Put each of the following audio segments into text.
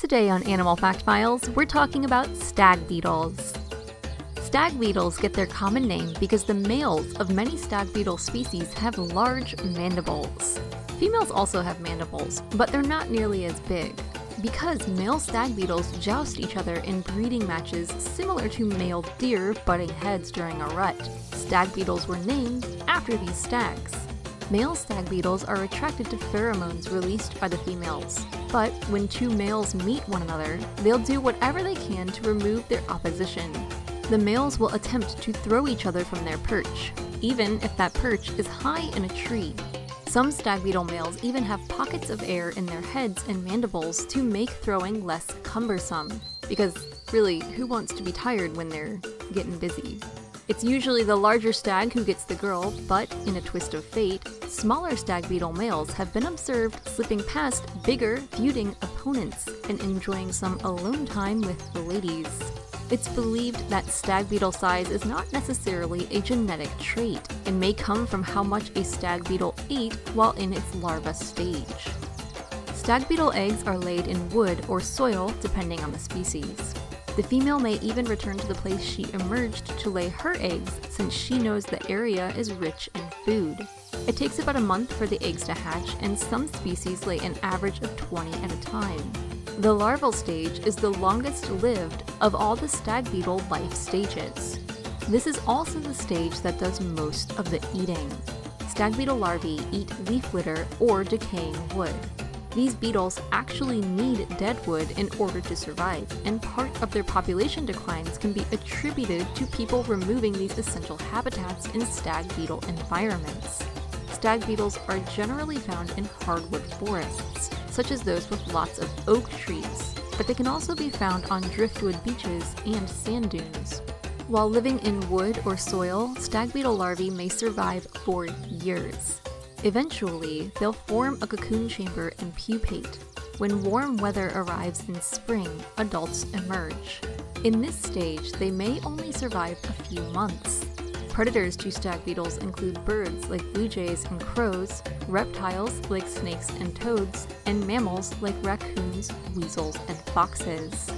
Today on Animal Fact Files, we're talking about stag beetles. Stag beetles get their common name because the males of many stag beetle species have large mandibles. Females also have mandibles, but they're not nearly as big. Because male stag beetles joust each other in breeding matches similar to male deer butting heads during a rut, stag beetles were named after these stags. Male stag beetles are attracted to pheromones released by the females, but when two males meet one another, they'll do whatever they can to remove their opposition. The males will attempt to throw each other from their perch, even if that perch is high in a tree. Some stag beetle males even have pockets of air in their heads and mandibles to make throwing less cumbersome, because really, who wants to be tired when they're getting busy? It's usually the larger stag who gets the girl, but in a twist of fate, smaller stag beetle males have been observed slipping past bigger, feuding opponents and enjoying some alone time with the ladies. It's believed that stag beetle size is not necessarily a genetic trait and may come from how much a stag beetle ate while in its larva stage. Stag beetle eggs are laid in wood or soil depending on the species. The female may even return to the place she emerged to lay her eggs since she knows the area is rich in food. It takes about a month for the eggs to hatch, and some species lay an average of 20 at a time. The larval stage is the longest lived of all the stag beetle life stages. This is also the stage that does most of the eating. Stag beetle larvae eat leaf litter or decaying wood. These beetles actually need dead wood in order to survive, and part of their population declines can be attributed to people removing these essential habitats in stag beetle environments. Stag beetles are generally found in hardwood forests, such as those with lots of oak trees, but they can also be found on driftwood beaches and sand dunes. While living in wood or soil, stag beetle larvae may survive for years. Eventually, they'll form a cocoon chamber and pupate. When warm weather arrives in spring, adults emerge. In this stage, they may only survive a few months. Predators to stag beetles include birds like blue jays and crows, reptiles like snakes and toads, and mammals like raccoons, weasels, and foxes.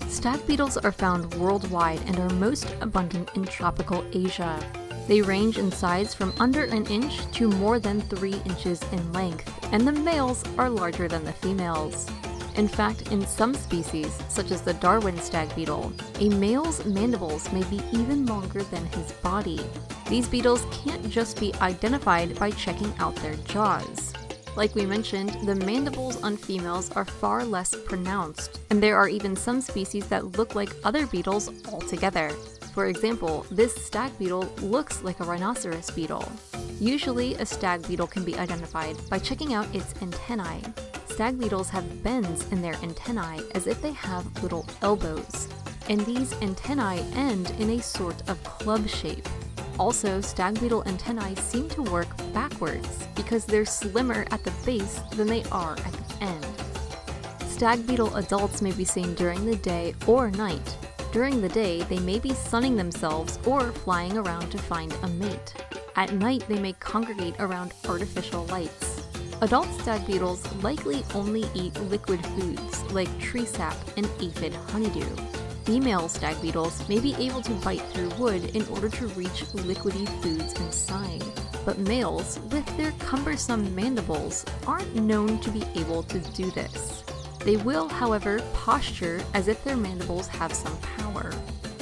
Stag beetles are found worldwide and are most abundant in tropical Asia. They range in size from under an inch to more than 3 inches in length, and the males are larger than the females. In fact, in some species, such as the Darwin stag beetle, a male's mandibles may be even longer than his body. These beetles can't just be identified by checking out their jaws. Like we mentioned, the mandibles on females are far less pronounced, and there are even some species that look like other beetles altogether. For example, this stag beetle looks like a rhinoceros beetle. Usually, a stag beetle can be identified by checking out its antennae. Stag beetles have bends in their antennae as if they have little elbows, and these antennae end in a sort of club shape. Also, stag beetle antennae seem to work backwards because they're slimmer at the base than they are at the end. Stag beetle adults may be seen during the day or night. During the day, they may be sunning themselves or flying around to find a mate. At night, they may congregate around artificial lights. Adult stag beetles likely only eat liquid foods like tree sap and aphid honeydew. Female stag beetles may be able to bite through wood in order to reach liquidy foods inside, but males, with their cumbersome mandibles, aren't known to be able to do this. They will, however, posture as if their mandibles have some power.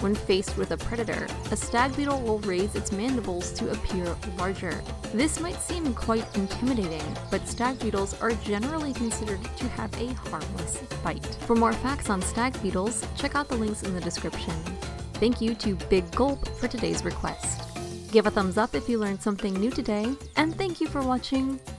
When faced with a predator, a stag beetle will raise its mandibles to appear larger. This might seem quite intimidating, but stag beetles are generally considered to have a harmless bite. For more facts on stag beetles, check out the links in the description. Thank you to Big Gulp for today's request. Give a thumbs up if you learned something new today, and thank you for watching.